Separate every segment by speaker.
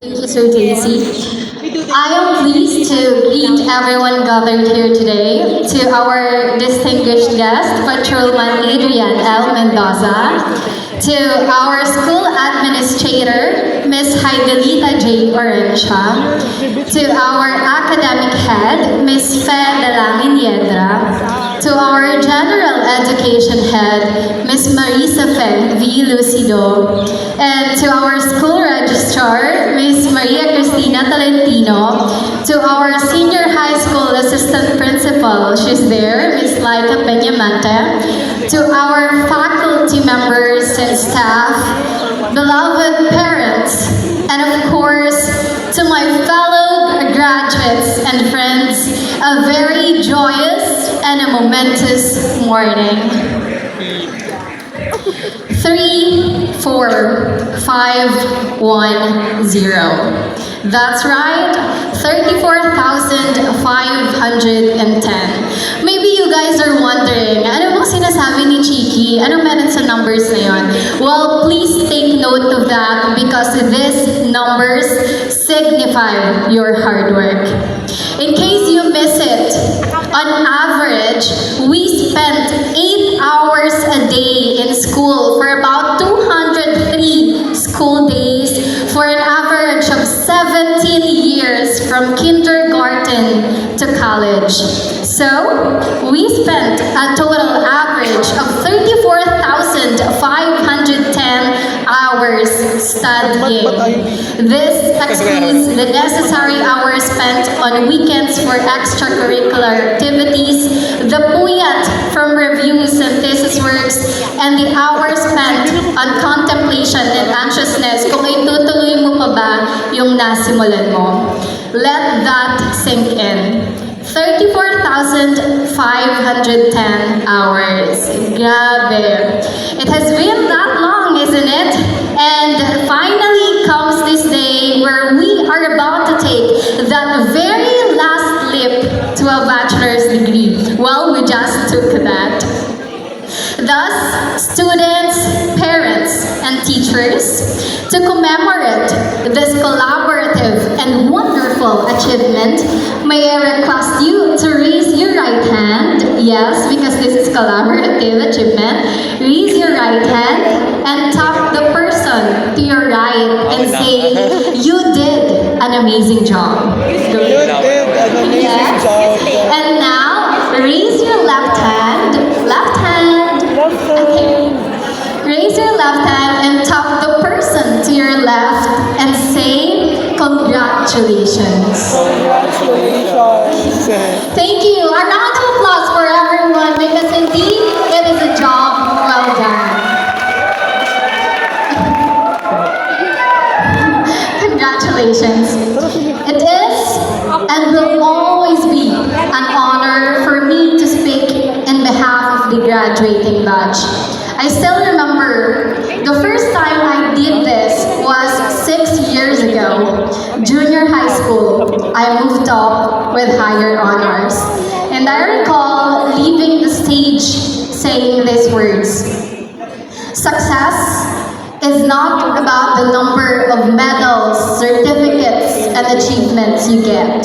Speaker 1: Thank you, Sir Casey. I am pleased to greet everyone gathered here today, to our distinguished guest, Patrolman Adrian L. Mendoza, to our school administrator, Ms. Heidelita J. Orencha, to our academic head, Ms. Fe Dalangin Yedra, to our general education head, Ms. Marisa Fe V. Lucido, and to our school registrar, Ms. Maria Cristina Tolentino, to our senior high school assistant principal, she's there, Ms. Laika Peñamante, to our faculty members and staff, beloved parents, and of course, to my fellow graduates and friends, a very joyous and a momentous morning. 34510. That's right, 34,510. Maybe you guys are wondering, ano bang sinasabi ni Chiki? Ano meron sa numbers na yun? Well, please take note of that because these numbers signify your hard work. In case you miss it, on average, we spent 8 hours a day in school for about 203 school days for an average of 17 years from kindergarten to college. So, we spent a total average of 34,510 hours studying. This excludes the necessary hours spent on weekends for extracurricular activities, the puyat from reviews and thesis works, and the hours spent on contemplation and anxiousness kung itutuloy mo pa ba yung nasimulan mo. Let that sink in. 34,510 hours. Grabe. It has been that long, isn't it? And finally comes this day where we are about to take that very last leap to a bachelor's degree. Well, we just took that. Thus, students, parents, and teachers, to commemorate this collaborative and wonderful achievement, may I request you to raise your right hand. Yes, because this is collaborative achievement. Raise your right hand and tap the person to your right and say, "You did an amazing job."
Speaker 2: You did an amazing job.
Speaker 1: And now, raise your left hand. Left hand. Okay. Raise your left hand and tap the person to your left and say, "Congratulations."
Speaker 2: Congratulations.
Speaker 1: Thank you. A round of applause for everyone because indeed it is a job well done. Congratulations. It is and will always be an honor for me to speak in behalf of the graduating batch. I still remember the first time I did this was 6 years ago. Junior high school, I moved up with higher honors. And I recall leaving the stage saying these words: "Success is not about the number of medals, certificates, and achievements you get.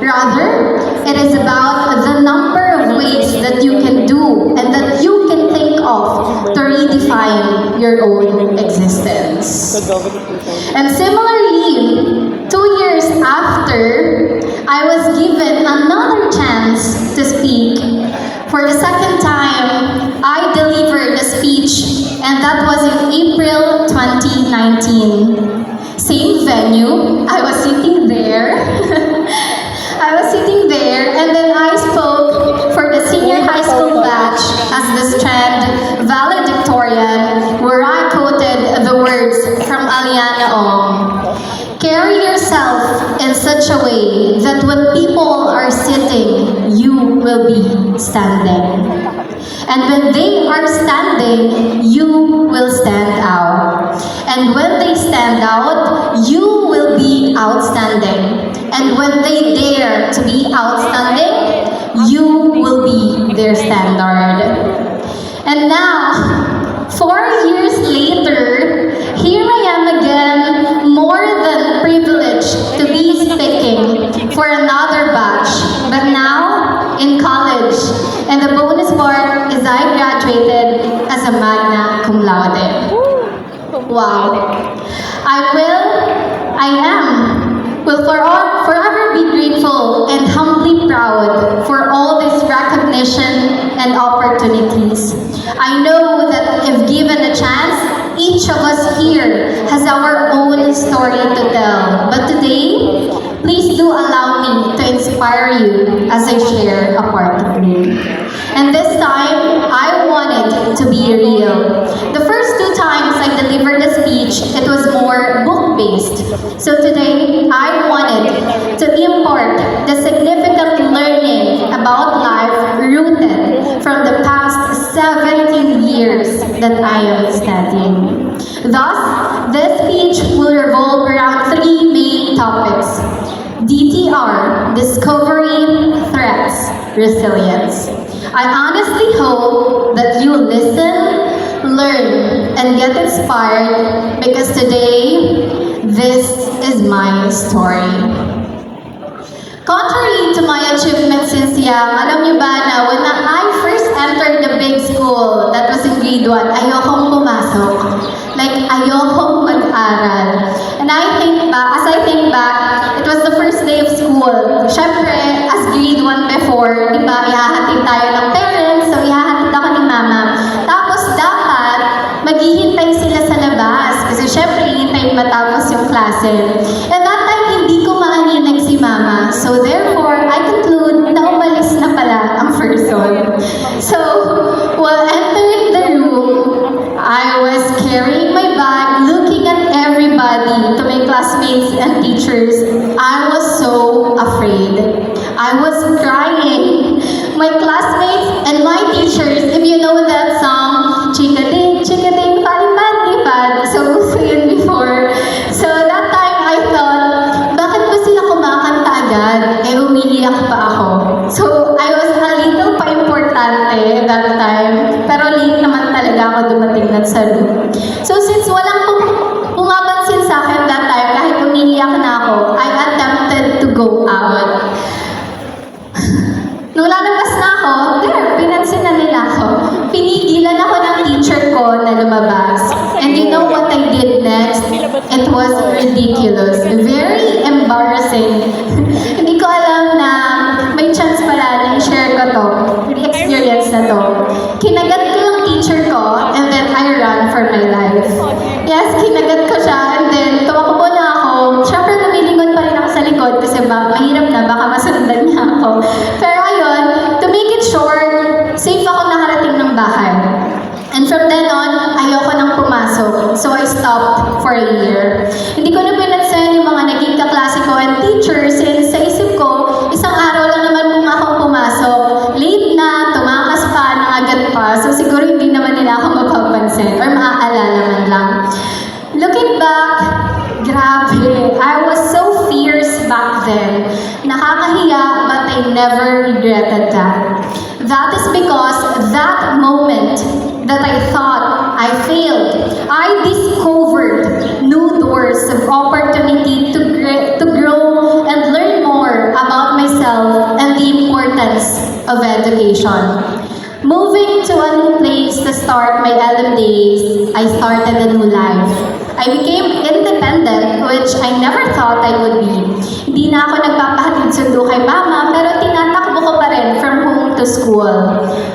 Speaker 1: Rather, it is about the number of ways that you can do and that you can think of to redefine your own existence." And similarly, 2 years after, I was given another chance to speak. For the second time, I delivered a speech, and that was in April 2019. Same venue, I was sitting there. I was sitting there, and then I spoke for the senior high school batch as the Strand valedictorian, where I quoted the words from Aliana Ong. "Carry yourself in such a way that when people are sitting, you will be standing. And when they are standing, you will stand out. And when they stand out, you will be outstanding. And when they dare to be outstanding, you will be their standard." And now, 4 years later, here I am again, more than privileged our own story to tell. But today, please do allow me to inspire you as I share a part of me. And this time, I wanted to be real. The first two times I delivered a speech, it was more book-based. So today, I wanted to impart the significant learning about life rooted from the past 17 years that I am studying. Thus, this speech will revolve around three main topics: DTR, discovery, threats, resilience. I honestly hope that you listen, learn, and get inspired because today, this is my story. Contrary to my achievements since young, alam niyo ba na when I first entered the big school, that was in grade 1, ayokong pumasok. Like, ayokong mag-aral. And as I think back, it was the first day of school. Siyempre, as grade 1 before, di ba, ihahatid tayo ng parents, so ihahatid ako ni mama. Tapos dapat, maghihintay sila sa labas. Kasi syempre, hihintayin matapos yung klase. And that time, hindi ko maaninag si mama. So therefore, I conclude na umalis na pala ang person. So, while entering the room, I was carrying my bag, looking at everybody, to my classmates and teachers. I was so afraid. I was crying. My classmates and my teachers, if you know that song, chika-ding, palipad, lipad. So yun before. So that time I thought, bakit ba sila kumakanta agad? Umiiyak pa ako. So I was a little pa-importante that time. Pero late naman talaga ako dumating na sa room. So since walang pumapansin sa akin that time, kahit umiiyak na ako, I attempted to go out. Nung lalabas na ako, pinansin na nila ako. Pinigilan ako ng teacher ko na lumabas. And you know what I did next? It was ridiculous. Very embarrassing. Hindi ko alam na may chance pala na i-share ko to. Experience na to. Kinagat ko yung teacher ko and then I ran for my life. Yes, kinagat ko siya and then tumakbo na ako. Siyempre lumilingon pa rin ako sa likod kasi mahirap na, baka masundan niya ako. Pero ayun, to make it short, safe ako nakarating ng bahay. And from then on, ayoko nang pumasok. So I stopped for a year. Hindi ko na pinansin yung mga naging kaklase ko and teachers since sa isip ko, isang araw lang naman akong pumasok. Late na, tumakas pa, nangagat pa. So siguro hindi naman nila ako mapapansin or maaalala man lang. Looking back, grabe, I was so fierce back then. Nakakahiya, but I never regretted that. That is because that moment that I thought I failed, I discovered new doors of opportunity to grow and learn more about myself and the importance of education. Moving to a new place to start my LM days, I started a new life. I became independent, which I never thought I would be. Hindi na ako nagpapahatid sundo kay mama, pero tinatakbo ko pa rin from home to school.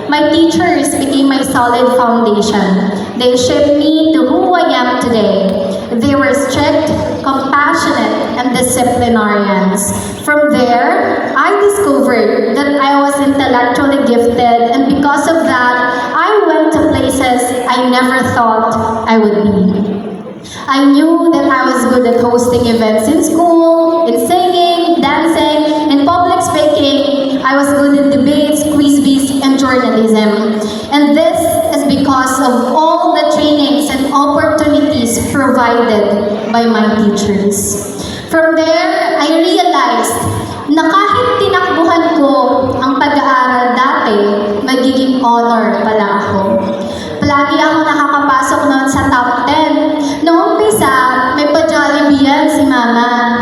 Speaker 1: My teachers became my solid foundation. They shaped me to who I am today. They were strict, compassionate, and disciplinarians. From there, I discovered that I was intellectually gifted, and because of that, I went to places I never thought I would be. I knew that I was good at hosting events in school, in singing, dancing, in public speaking. I was good in debates, quiz bees, and journalism. And this is because of all the trainings and opportunities provided by my teachers. From there, I realized na kahit tinakbuhan ko ang pag-aaral dati, magiging honor pala ako. Palagi ako nakakapasok noon sa top 10. Noong umpisa, may pa-Jollibee yan si mama.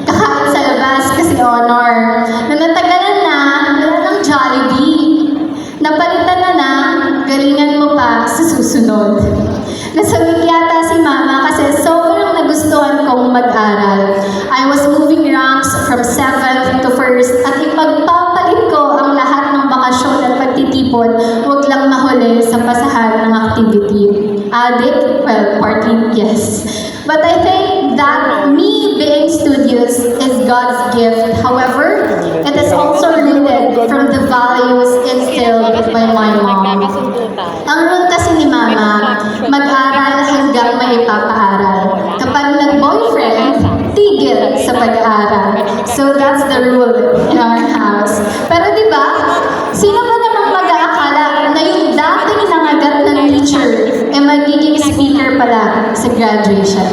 Speaker 1: Kakain sa labas kasi honor. Nung natagalan na, wala ng Jollibee. Napalitan na, galingan mo pa sa susunod. Nasawig yata si mama kasi sobrang nagustuhan kong mag-aral. I was moving ranks from 7th to 1st at ipagpapalit ko ang lahat ng bakasyon at pagtitipon, huwag lang mahuli sa pasahan ng activity. Addict? Well, partly yes. But I think that me being studious is God's gift. However, it is also rooted from the values instilled by my mom. Ang rule kasi ni Mama, mag-aral hanggang may ipapaaral. Kapag nag-boyfriend, tigil sa pag-aaral. So that's the rule in our house. Pero di ba, sino ba namang mag-aakala na yung dating nangagat ng teacher magiging speaker pala sa graduation?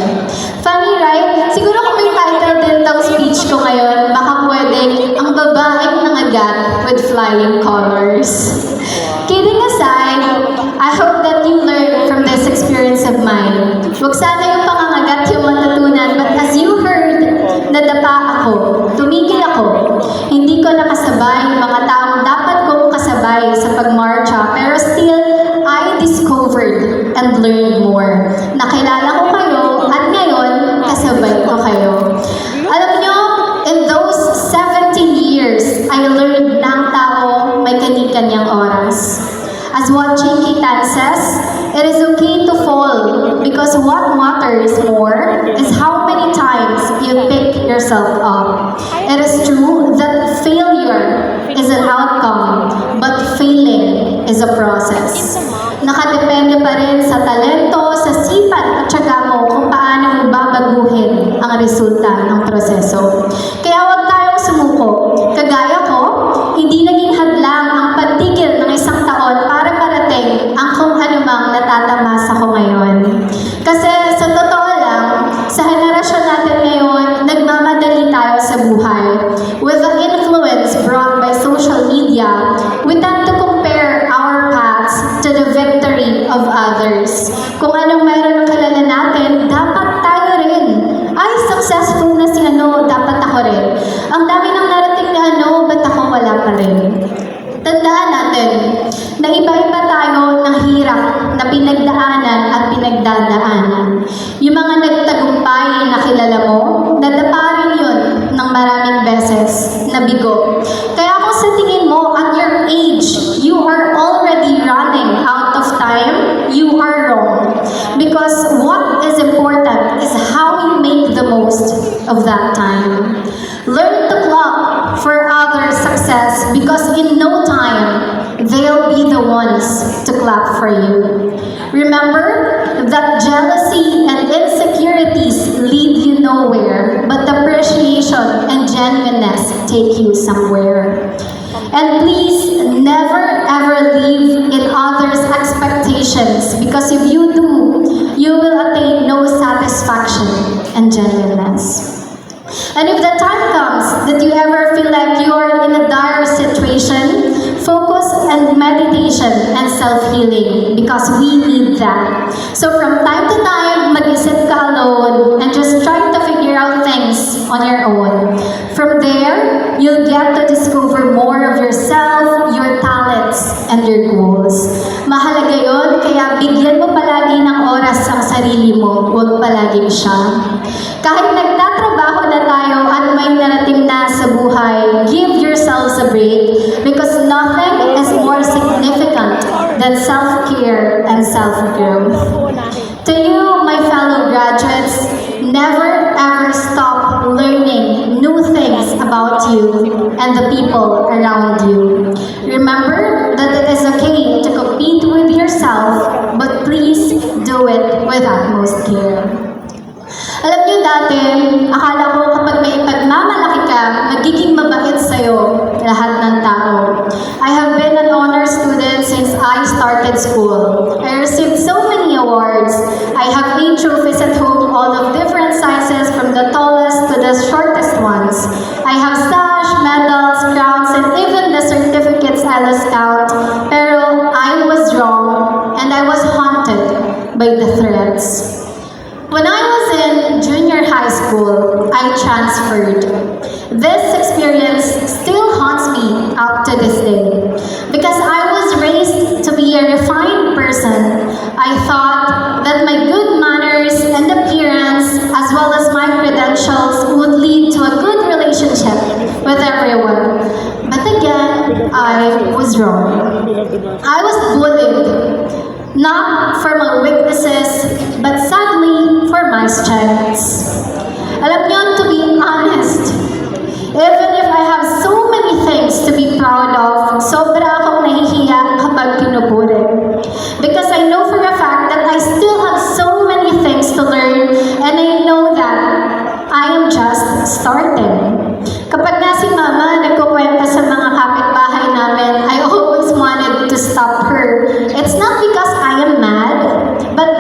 Speaker 1: Funny, right? Siguro kung may title din tong speech ko ngayon, baka pwedeng ang babaeng nangagat with flying colors. Kidding aside, I hope that you learn from this experience of mine. Huwag sana yung pangangagat yung matutunan, but as you heard, nadapa ako, tumigil ako. Hindi ko nakasabay yung mga taong dapat kong kasabay sa pagmarcha, pero still, I discovered and learned more. Nakilala ko kayo, at ngayon, kasabay ko kayo. Alam nyo, in those 17 years, I learned na ang tao may kani-kanyang oras. As what Chinky Tan says, it is okay to fall because what matters more is how many times you pick yourself up. It is true that failure is an outcome, but failing is a process. Nakadepende pa rin sa talento, sa sipat at tiyaga mo kung paano mo babaguhin ang resulta ng proseso. Kaya huwag tayong sumuko. Kagaya ko, hindi naging hadlang ang pagtigil ng isang taon para parating ang kung anumang natatamasa ko ngayon. Kasi sa totoo lang, sa henerasyon natin ngayon, nagmamadali tayo sa buhay. With the influence brought by social media, we tend to compare our paths to the victory of others. Kung anong mayroon ng kilala natin, dapat tayo rin. Ay, successful na si ano, dapat ako rin. Ang dami nang narating na ano, ba't ako wala pa rin? Tandaan natin na iba-iba tayo ng hirap na pinagdaanan at pinagdadaanan. Yung mga nagtagumpay na kilala mo, nadapa rin yun ng maraming beses na bigo. Kaya kung sa tingin mo at your age, you are already running out of time, you are wrong. Because what is important is how you make the most of that time. Learn to clap for others' success because in no time, they'll be the ones to clap for you. Remember that jealousy and insecurities lead you nowhere, but appreciation and genuineness take you somewhere. And please never ever live in others' expectations because if you do, you will attain no satisfaction and genuineness. And if the time comes that you ever feel like you are in a dire situation, focus on meditation and self-healing because we need that. So from time to time, mag-isip ka alone and just try to figure out things on your own. From there, you'll get to discover more of yourself, your talents, and your goals. Mahalaga yun, kaya bigyan mo palagi ng oras ang sarili mo, huwag palaging siya. Kahit nagtatrabaho na tayo at may narating na sa buhay, give yourselves a break because nothing is more significant than self-care and self-growth. To you, my fellow graduates, never ever stop learning new things about you and the people around you. Remember that it is okay to compete with yourself, but please do it with utmost care. Alam niyo dati, akala ko kapag may pagmamalaki ka, magiging mabait sa'yo lahat ng tao. I have been an honor student since I started school. I received so many awards. I have 8 trophies at home, all of different sizes from the tallest to the shortest ones. I have sash, medals, crowns, and even the certificates I lost count. Pero I was wrong and I was haunted by the threats. When I was in junior high school, I transferred. This experience still haunts me up to this day. Because I was raised to be a refined person, I thought that my good manners and appearance, as well as my credentials, would lead to a good relationship with everyone. But again, I was wrong. I was bullied. Not for my weaknesses, but sadly for my my strengths. Alam niyo, to be honest, even if I have so many things to be proud of, sobra akong nahihiya kapag pinupuri. Because I know for a fact that I still have so many things to learn, and I know that I am just starting. Kapag nga si Mama nagkukwenta sa mga kapitbahay namin, I always wanted to stop her. It's not because I am mad, but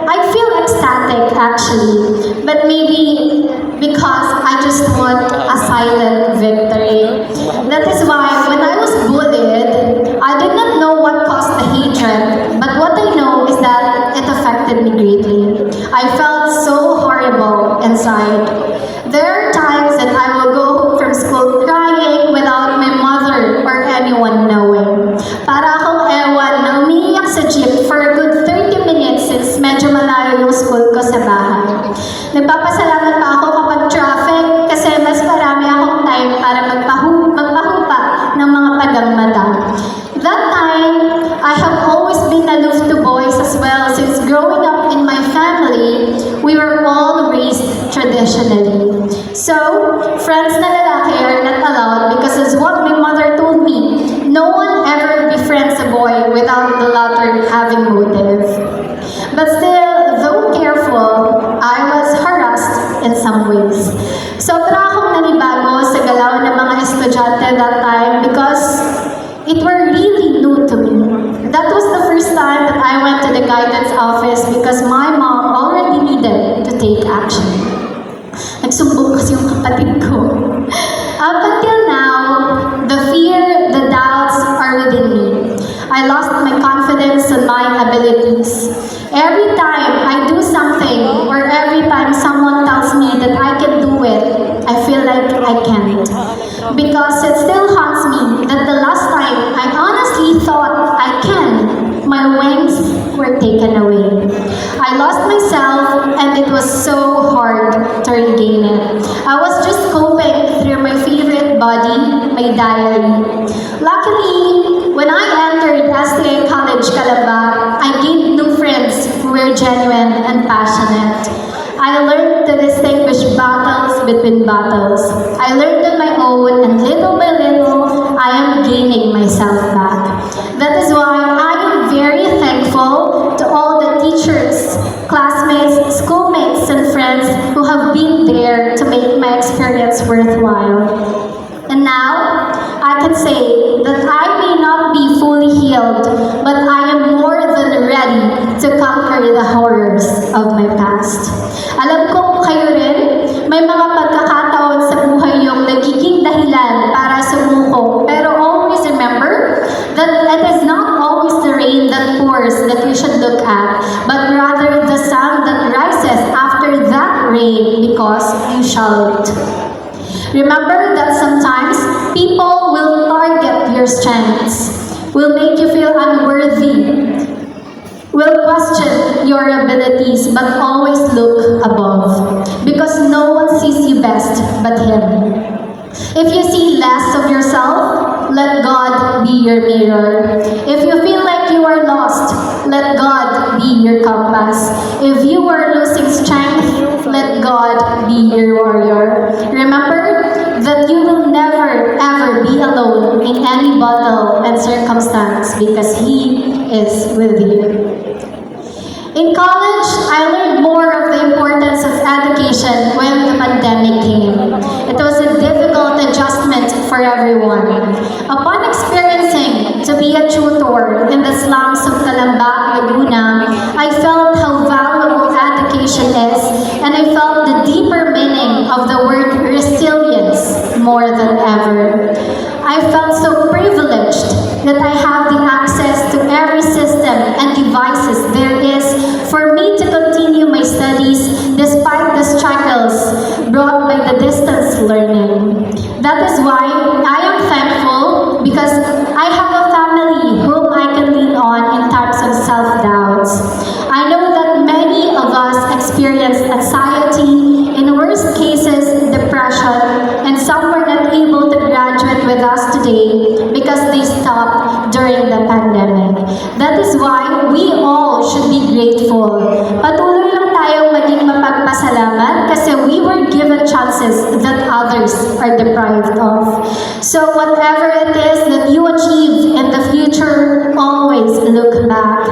Speaker 1: I feel ecstatic actually. But maybe because I just want a silent victory. That is why when I was bullied, I did not know what caused the hatred, but what I know is that it affected me greatly. I felt so horrible inside. There are times that I will go home from school crying without my mother or anyone knowing. Para akong ewan na umiiyak sa jeep for a good 30 minutes since medyo malayo yung school ko sa bahay. Nagpapasalamat pa ako kapag traffic kasi mas marami akong time para magpahupa ng mga tagang mata. That time, I have always been aloof to boys as well since growing up in my family, we were all raised traditionally. So, friends na lalaki are not allowed because as what my mother told me, no one ever befriends a boy without the latter having motive. But still, though careful, I was harassed in some ways. Sobra akong nanibago sa galaw ng mga estudyante that time because it were really new to me. That was the first time that I went to the guidance office because my mom already needed to take action. Nagsumbong kasi yung kapatid ko. Up until now, the fear, the doubts are within me. I lost my confidence in my abilities. Every time I do something or every time someone tells me that I can do it, I feel like I can't. Because it still haunts me that the last time I honestly thought I can, my wings were taken away. I lost myself and it was so hard to regain it. I was just coping through my favorite body, my diary. Luckily, when I entered STA College Calamba, I gained new friends who were genuine and passionate. I learned to distinguish battles between battles. I learned on my own, and little by little, I am gaining myself back. That is why I am very thankful to all the teachers, classmates, schoolmates, and friends who have been there to make my experience worthwhile. And now, I can say that I may not be fully healed, but I am more than ready to conquer the horrors of my past. Alam ko kayo rin, may mga pagkakataon sa buhay yung nagiging dahilan para sumuko. Pero always remember that it is not always the rain that pours that you should look at, but rather the sun that rises after that rain because you shall look. Remember that sometimes people will target your strengths, will make you feel unworthy, will question your abilities, but always look above because no one sees you best but Him. If you see less of yourself, let God be your mirror. If you feel like you are lost, let God be your compass. If you are losing strength, let God be your warrior. Remember that you will never ever be alone in any battle and circumstance because He is with you. In college, I learned more of the importance of education when the pandemic came. It was a difficult adjustment for everyone. Upon experiencing to be a tutor in the slums of Calamba, Laguna, I felt how valuable education is, and I felt the deeper meaning of the word resilience more than ever. I felt so privileged that I have the access to every system and devices there is for me to continue my studies despite the struggles brought by the distance learning. That is why I am thankful because I have a family whom I can lean on in times of self-doubts. I know that many of us experience anxiety, in worst cases, depression, and some were not able to graduate with us today because they stopped during the pandemic. That is why we all should be grateful. Patuloy lang tayong maging mapagpasalamat access that others are deprived of. So whatever it is that you achieve in the future, always look back.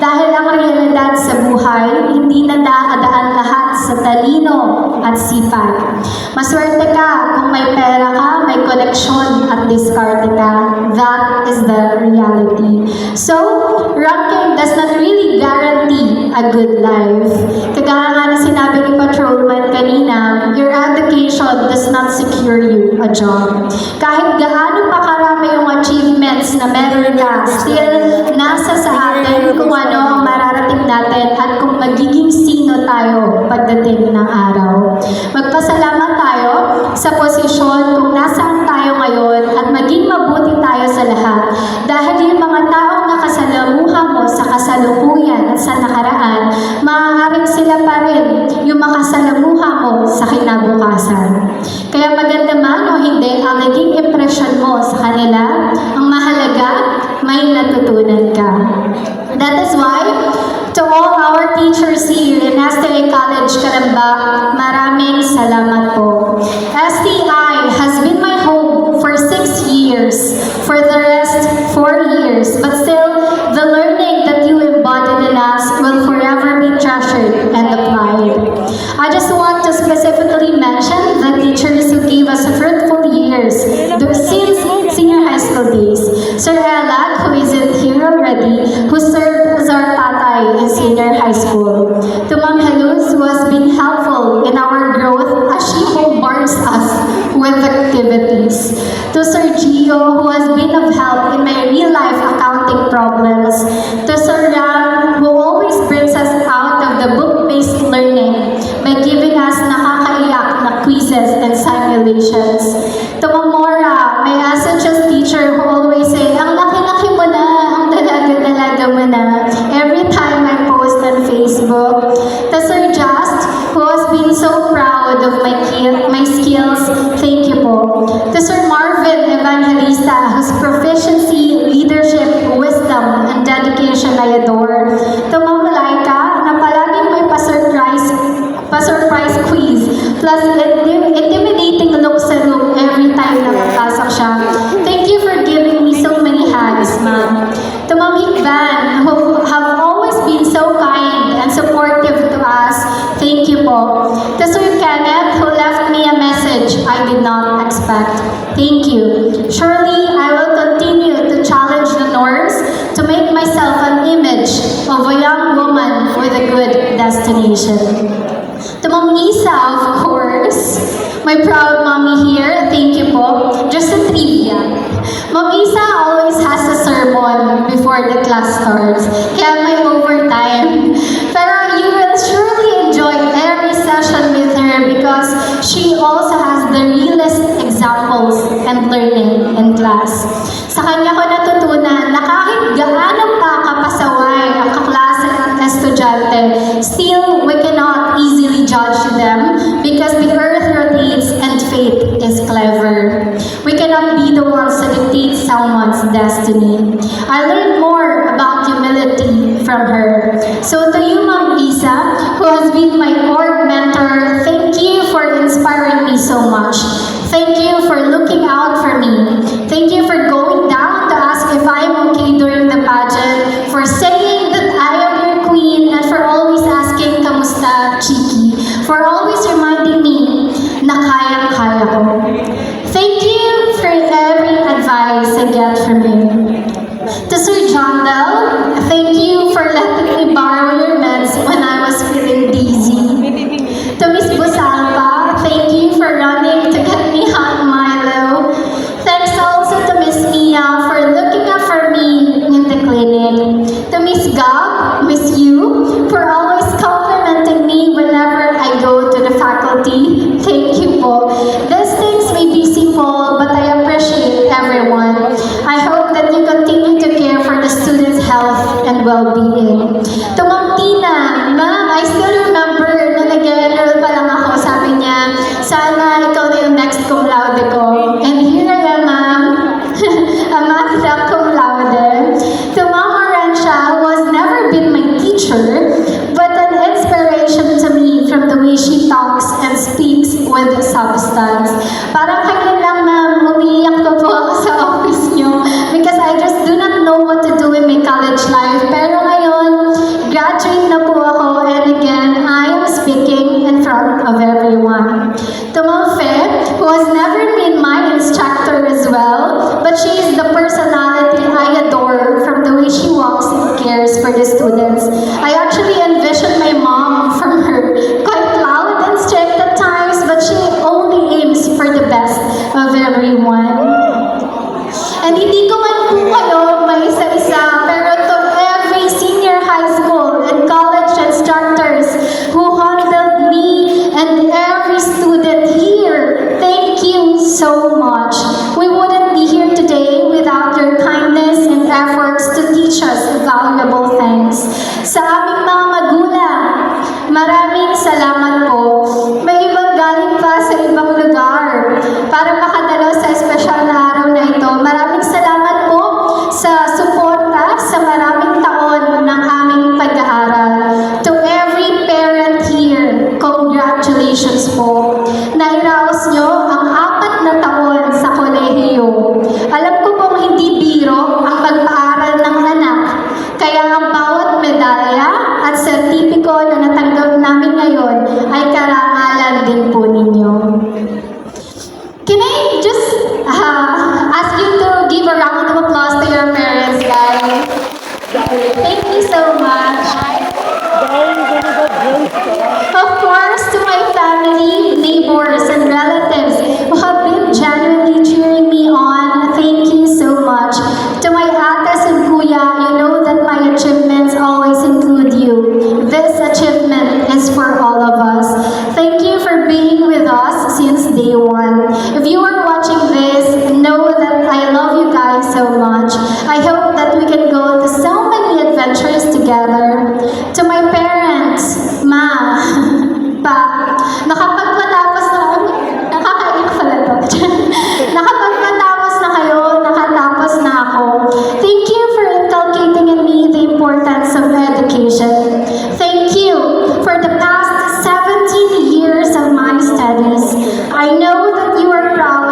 Speaker 1: Dahil ang realidad sa buhay, hindi nadaan lahat sa talino at sipag. Maswerte ka kung may pera ka, may koneksyon at diskarte ka. That is the reality. So, ranking does not really guarantee a good life. Kagaya nga na sinabi ni Patrolman kanina, your education does not secure you a job. Kahit gaano pa karami yung achievements na meron ka, still nasa sa atin kung ano ang mararating natin at kung magiging sino tayo pagdating ng araw. Magpasalamat tayo sa posisyon kung nasaan tayo ngayon at maging mabuti tayo sa lahat. Dahil yung mga taong nakasalamuha mo sa kasalukuyan at sa nakaraan, maaaring sila pa rin yung makasalamuha mo sa kinabukasan. Kaya maganda man o hindi ang naging impression mo sa kanila, ang mahalaga, may natutunan ka. That is why, to all our teachers here in STI College Calamba, maraming salamat po. STI has been my home for 6 years, for the rest 4 years, but still, the learning that you embodied in us will forever be treasured and applied. I just want to specifically mention the teachers who gave us fruitful years since senior high school days. Sir Elad, who isn't here already, who served as our tatay in senior high school. To Ma'am Heluz, who has been helpful in our growth as she bombards us with activities. To Sir Gio, who has been of help in my real-life accounting problems. To Sir Ram, who always brings us out of the book-based learning by giving us nakakaiyak na quizzes and simulations. To Mamora, my SHS teacher who always say, ang laki-laki mo na, ang dalaga-dalaga mo na, every time I post on Facebook. To Sir Just, who has been so proud of my skills, thank you po. To Sir Marvin Evangelista, whose proficiency, leadership, wisdom, and dedication I adore. To Ma'am Laika, na palaging may pa-surprise quiz, plus intimidating look sa look every time na papasok siya. Thank you for giving me so many hugs, ma'am. To Ma'am Hikvan, who have always been so kind and supportive to us, thank you po. To Sir Kenneth, who left me a message I did not expect, thank you. Surely, I will continue to challenge the norms to make myself an image of a young woman with a good destination. To Ma'am Isa, of course, my proud mommy here, thank you po. Just a trivia. Ma'am Isa always has a sermon before the class starts, kaya may overtime. Pero you will surely enjoy every session with her because she also has the realest examples and learning in class. Sa kanya ko natutunan na kahit gaano pa kapasaway ang kaklase at estudyante, still we cannot easily judge them because the earth rotates and fate is clever. We cannot be the ones to dictate someone's destiny. I learned more about humility from her. So to you, Ma'am Isa, who has been my org mentor, thank you for inspiring me so much. Thank you for looking out for me. Thank you for going down to ask if I'm okay during the pageant, for saying that I am your queen, and for always asking, kamusta, Chiki? For always reminding me na kayang-kaya ko. Thank you for every advice I get from you. To Sir John Bell, thank you for letting me borrow your meds when I was feeling dizzy. To Miss Busalpa, thank you for running to get me hot Milo. Thanks also to Miss Mia for looking up for me in the clinic. To Miss Gab, Miss Yu, for always complimenting me whenever I go to the faculty. Thank you po. These things may be simple, but I appreciate everyone. I hope that you continue to care for the students' health and well-being. To Ma'am Tina, Ma'am, I still remember na nag-enroll pa lang ako, sabi niya, sana ikaw na yung next cum laude ko. And here I am, Ma'am, a magna cum laude. To Ma'am Arancia, who has never been my teacher, but an inspiration to me from the way she talks and speaks with substance. substance. Parang kailan lang umiiyak pa po ako sa office niyo because I just do not know what to do in my college life. Pero ngayon, graduate na po ako and again, I am speaking in front of everyone. To Ma'am Fe, who has never been my instructor as well, but she is the personality I adore from the way she walks and cares for the students. I actually envision my mom from her, quite loud and strict at times, but she only aims for the best of everyone. And hindi ko man po kayo may isa-isa, pero to every senior high school and college instructors who handled me and every student here, thank you so much. We wouldn't be here today without your kindness and efforts to teach us valuable things. Sa aming mga magulang, maraming salamat po. May ibang galing pa sa ibang lugar para makadalo sa espesyal na araw na ito. Maraming salamat po sa suporta sa maraming taon ng aming pag-aaral. To every parent here, congratulations po. Nairaos nyo ang 4 na taon sa kolehiyo. Alam ko pong hindi biro ang pagpaaral ng anak. Kaya ang bawat medalya at sertipiko na natanggap namin ngayon ay karangalan din po ninyo. Can I just ask you to give a round of applause to your parents, guys? Thank you so much. Of course, to my family, neighbors, and relatives who have been genuinely cheering me on, thank you so much. To my ates and kuya, you know that my achievements always include you. This achievement is for all of us. Thank you for being with us since day one. If you are watching this, know that I love you guys so much. I hope that we can go to so many adventures together. To my parents, ma, pa, nakapagpatapos na kami, nakakaiyak pala to. Nakapagpatapos na kayo, nakatapos na ako. Thank you for inculcating in me the importance of education. Thank you for the past 17 years of my studies. I know that you are proud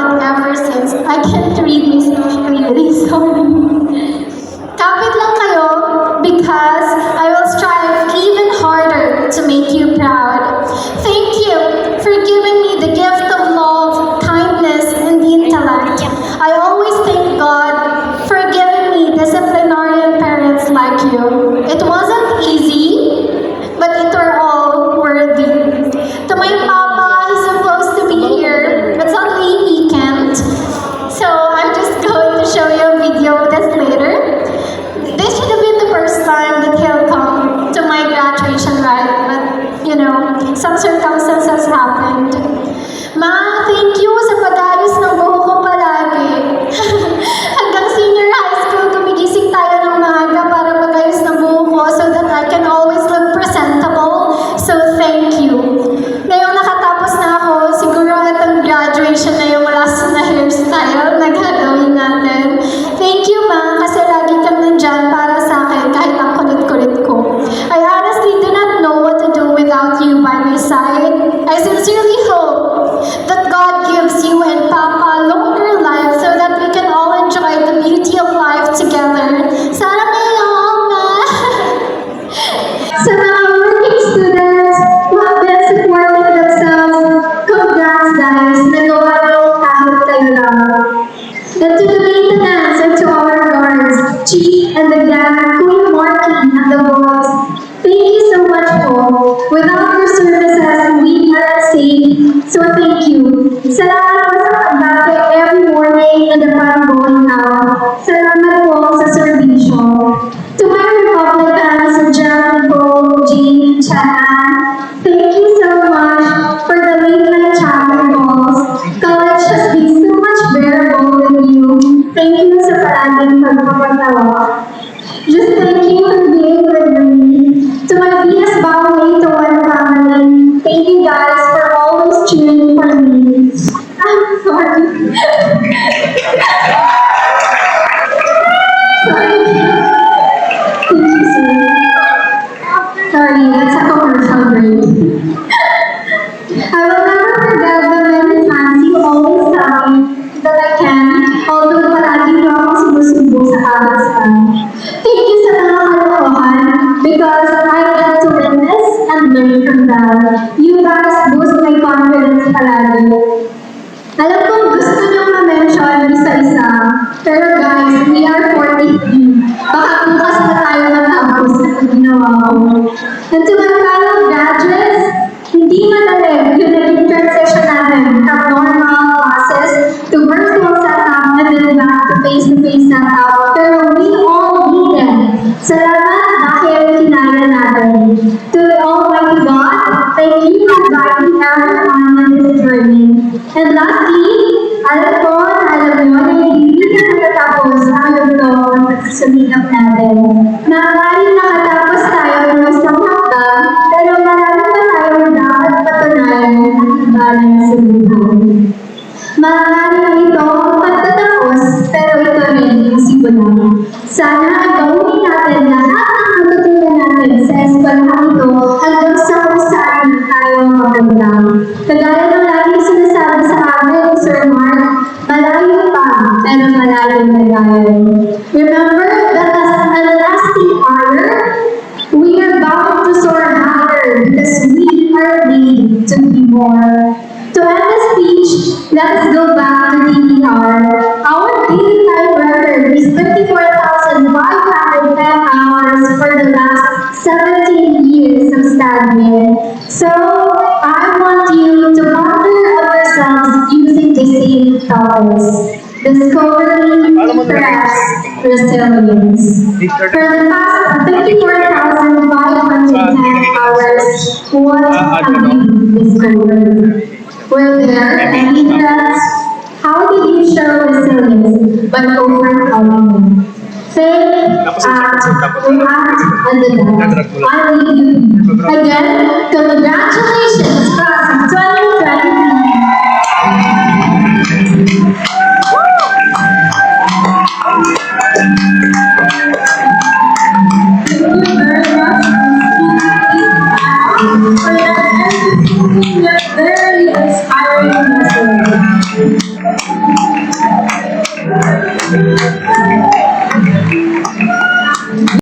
Speaker 1: Alam kong gusto niyong ma-mention isa-isa, pero guys, we are 43. Baka bukas na tayo matapos sa ginawa ko. And to my fellow graduates, hindi madali yung naging transition natin from normal classes to virtual setup and then back to face-to-face setup. Pero we all need them. Salamat dahil kinaya natin. To the Almighty God, thank you for guiding everyone on this journey. And lastly, alam ko na alam nyo na hindi na natatapos ang yugto ng pagsusulikap natin. Maaaring nakatapos tayo ng isang hakbang, pero marami pa tayong dapat patunayan at ibalan sa buhay. Maaaring ito ang pagtatapos, pero ito rin ang simula. Sana ay gawin natin lahat ng natutunan natin sa eskwelahan ito hanggang sa kung saan tayo maganda. Kagaya ng laging sinasabi sa amin ni Sir Mark, malayo pa, pero malayo na tayo. Remember that as a lasting honor, we are bound to soar higher because we are made to be more. To end the speech, let's go back to DTR. Our daily time record is 54,510 hours for the last 17 years of studying. So, I want you to wonder of yourselves using the same topics. Discovering, perhaps, resilience. For the past 54,510 hours, what have you discovered? Were there any threats? How did you show resilience by overcoming them? Faith, act, react, and adapt. I leave you. Again, congratulations, class of 2023. Thank you very much for that very inspiring message.